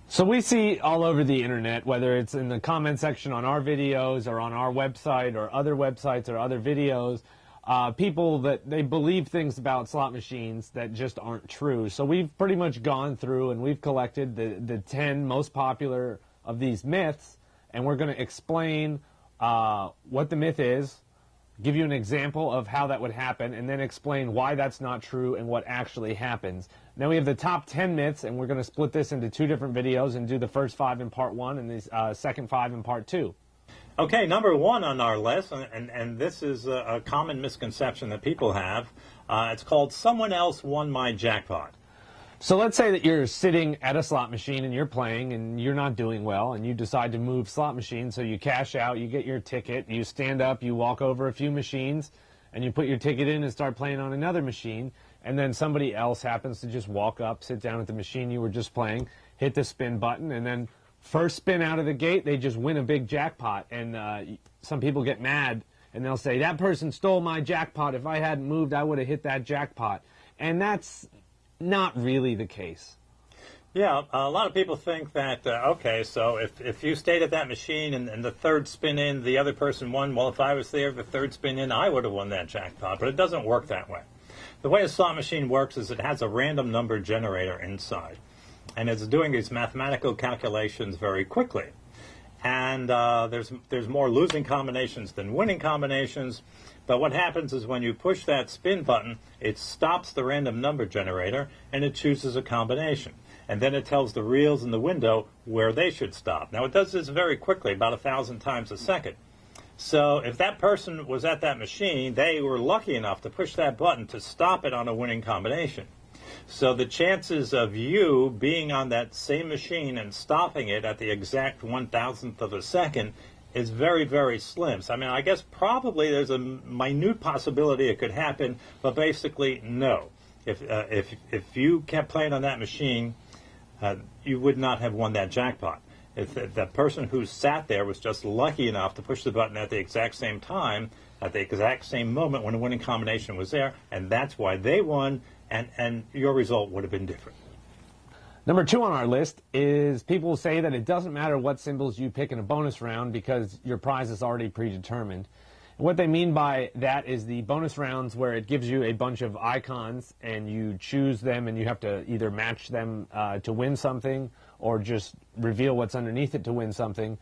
So we see all over the internet, whether it's in the comment section on our videos or on our website or other websites or other videos, people that they believe things about slot machines that just aren't true. So we've pretty much gone through and we've collected the 10 most popular of these myths, and we're going to explain what the myth is, give you an example of how that would happen, and then explain why that's not true and what actually happens. Now we have the top 10 myths, and we're going to split this into 2 different videos and do the first 5 in part 1 and the second 5 in part 2. Okay, number 1 on our list, and this is a common misconception that people have. It's called "Someone else won my jackpot." So let's say that you're sitting at a slot machine and you're playing and you're not doing well and you decide to move slot machines, so you cash out, you get your ticket, you stand up, you walk over a few machines and you put your ticket in and start playing on another machine, and then somebody else happens to just walk up, sit down at the machine you were just playing, hit the spin button, and then first spin out of the gate, they just win a big jackpot. And some people get mad and they'll say, that person stole my jackpot. If I hadn't moved, I would have hit that jackpot. And that's not really the case. Yeah, a lot of people think that, okay, so if you stayed at that machine and the third spin in, the other person won, well, if I was there, the third spin in, I would have won that jackpot. But it doesn't work that way. The way a slot machine works is it has a random number generator inside. And it's doing these mathematical calculations very quickly. And there's more losing combinations than winning combinations. But what happens is when you push that spin button, it stops the random number generator and it chooses a combination. And then it tells the reels in the window where they should stop. Now, it does this very quickly, about 1,000 times a second. So if that person was at that machine, they were lucky enough to push that button to stop it on a winning combination. So the chances of you being on that same machine and stopping it at the exact 1,000th of a second is very, very slim. So, I mean, I guess probably there's a minute possibility it could happen, but basically, no. If you kept playing on that machine, you would not have won that jackpot. If the person who sat there was just lucky enough to push the button at the exact same time, at the exact same moment when the winning combination was there, and that's why they won, and your result would have been different. Number 2 on our list is people say that it doesn't matter what symbols you pick in a bonus round because your prize is already predetermined. And what they mean by that is the bonus rounds where it gives you a bunch of icons and you choose them and you have to either match them to win something or just reveal what's underneath it to win something.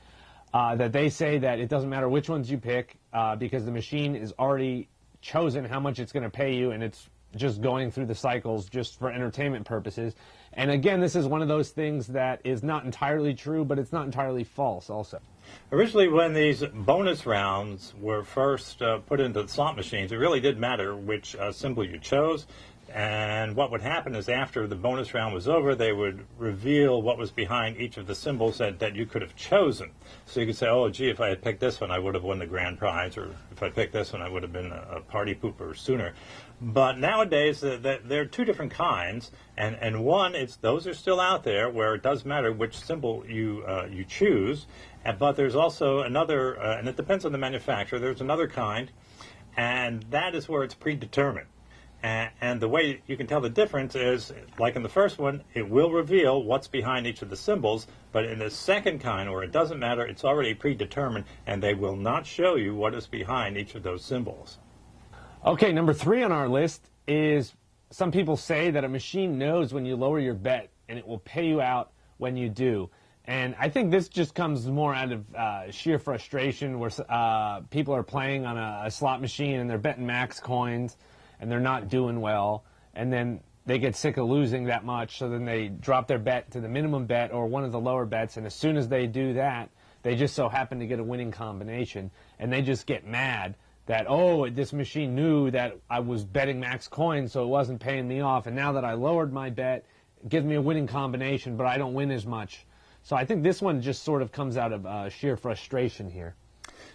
That they say that it doesn't matter which ones you pick because the machine is already chosen how much it's going to pay you, and it's just going through the cycles just for entertainment purposes. And again, this is one of those things that is not entirely true, but it's not entirely false also. Originally, when these bonus rounds were first put into the slot machines, it really did matter which symbol you chose. And what would happen is after the bonus round was over, they would reveal what was behind each of the symbols that you could have chosen. So you could say, oh, gee, if I had picked this one, I would have won the grand prize, or if I picked this one, I would have been a party pooper sooner. But nowadays, there are 2 different kinds, and one, those are still out there where it does matter which symbol you choose, but there's also another, and it depends on the manufacturer, there's another kind, and that is where it's predetermined. And the way you can tell the difference is, like in the first one, it will reveal what's behind each of the symbols, but in the second kind, where it doesn't matter, it's already predetermined, and they will not show you what is behind each of those symbols. Okay, number 3 on our list is some people say that a machine knows when you lower your bet, and it will pay you out when you do. And I think this just comes more out of sheer frustration, where people are playing on a slot machine and they're betting max coins, and they're not doing well, and then they get sick of losing that much, so then they drop their bet to the minimum bet or one of the lower bets, and as soon as they do that, they just so happen to get a winning combination, and they just get mad that, oh, this machine knew that I was betting max coins, so it wasn't paying me off, and now that I lowered my bet, it gives me a winning combination, but I don't win as much. So I think this one just sort of comes out of sheer frustration here.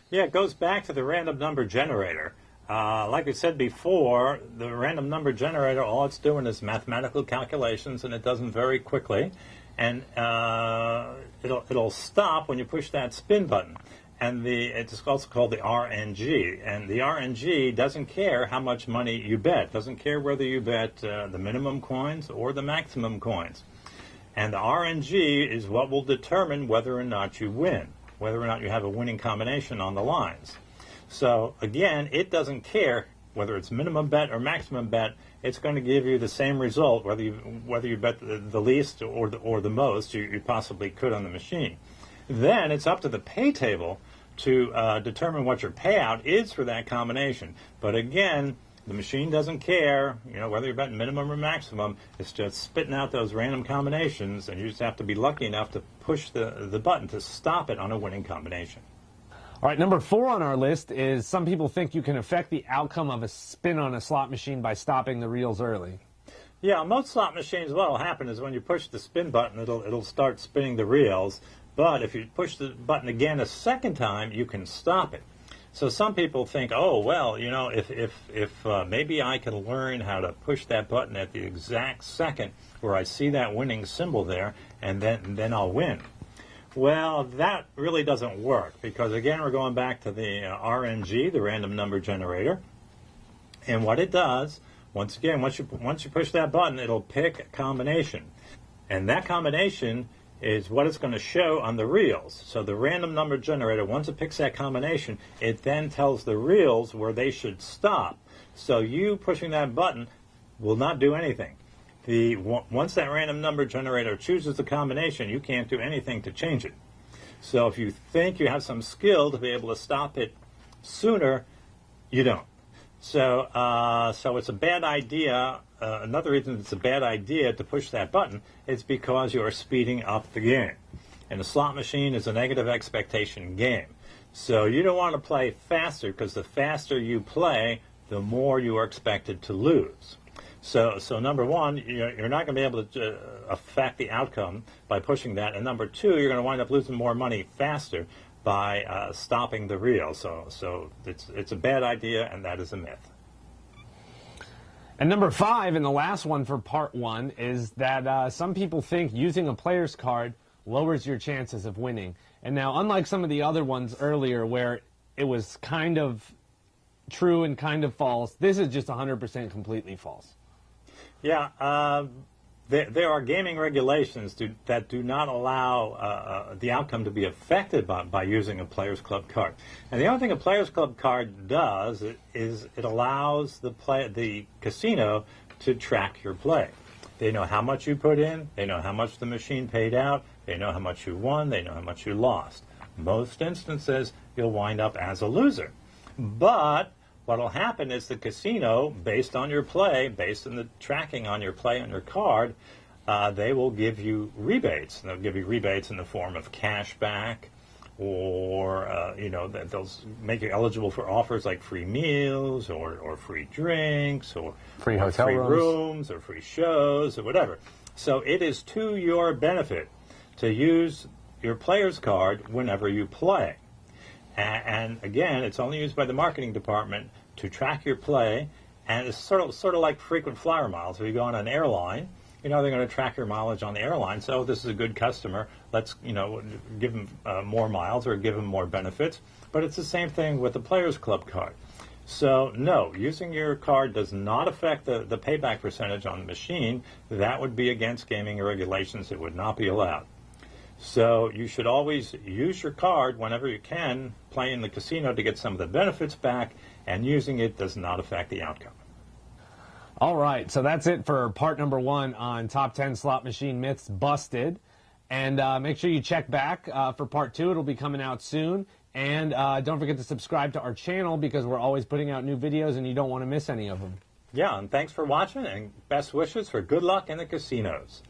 Yeah, it goes back to the random number generator. Like I said before, the random number generator, all it's doing is mathematical calculations, and it does them very quickly. And it'll stop when you push that spin button. And it's also called the RNG. And the RNG doesn't care how much money you bet. Doesn't care whether you bet the minimum coins or the maximum coins. And the RNG is what will determine whether or not you win, whether or not you have a winning combination on the lines. So again, it doesn't care whether it's minimum bet or maximum bet. It's going to give you the same result whether you bet the least or the most you possibly could on the machine. Then it's up to the pay table to determine what your payout is for that combination. But again, the machine doesn't care, whether you're betting minimum or maximum. It's just spitting out those random combinations, and you just have to be lucky enough to push the button to stop it on a winning combination. All right, number 4 on our list is some people think you can affect the outcome of a spin on a slot machine by stopping the reels early. Yeah, most slot machines, what will happen is when you push the spin button, it'll start spinning the reels. But if you push the button again a second time, you can stop it. So some people think, oh, well, if maybe I can learn how to push that button at the exact second where I see that winning symbol there, and then I'll win. Well, that really doesn't work because, again, we're going back to the RNG, the random number generator. And what it does, once you push that button, it'll pick a combination. And that combination is what it's going to show on the reels. So the random number generator, once it picks that combination, it then tells the reels where they should stop. So you pushing that button will not do anything. Once that random number generator chooses the combination, you can't do anything to change it. So if you think you have some skill to be able to stop it sooner, you don't. So it's a bad idea. Another reason it's a bad idea to push that button is because you are speeding up the game. And a slot machine is a negative expectation game. So you don't want to play faster because the faster you play, the more you are expected to lose. So number one, you're not going to be able to affect the outcome by pushing that. And number two, you're going to wind up losing more money faster by stopping the reel. So it's a bad idea, and that is a myth. And number 5, and the last one for part 1, is that some people think using a player's card lowers your chances of winning. And now, unlike some of the other ones earlier where it was kind of true and kind of false, this is just 100% completely false. Yeah, there are gaming regulations that do not allow the outcome to be affected by using a Players Club card. And the only thing a Players Club card does is it allows the casino to track your play. They know how much you put in, they know how much the machine paid out, they know how much you won, they know how much you lost. Most instances, you'll wind up as a loser. But what will happen is the casino, based on your play, based on the tracking on your play on your card, they will give you rebates. They'll give you rebates in the form of cash back, or they'll make you eligible for offers like free meals, or free drinks, or free hotel rooms, or free shows, or whatever. So it is to your benefit to use your player's card whenever you play. And again, it's only used by the marketing department to track your play, and it's sort of like frequent flyer miles. If you go on an airline, they're going to track your mileage on the airline. So this is a good customer. Let's give them more miles or give them more benefits. But it's the same thing with the Players Club card. So no, using your card does not affect the payback percentage on the machine. That would be against gaming regulations. It would not be allowed. So you should always use your card whenever you can, play in the casino to get some of the benefits back, and using it does not affect the outcome. All right, so that's it for part number 1 on Top 10 Slot Machine Myths Busted. And make sure you check back for part 2. It'll be coming out soon. And don't forget to subscribe to our channel because we're always putting out new videos and you don't want to miss any of them. Yeah, and thanks for watching, and best wishes for good luck in the casinos.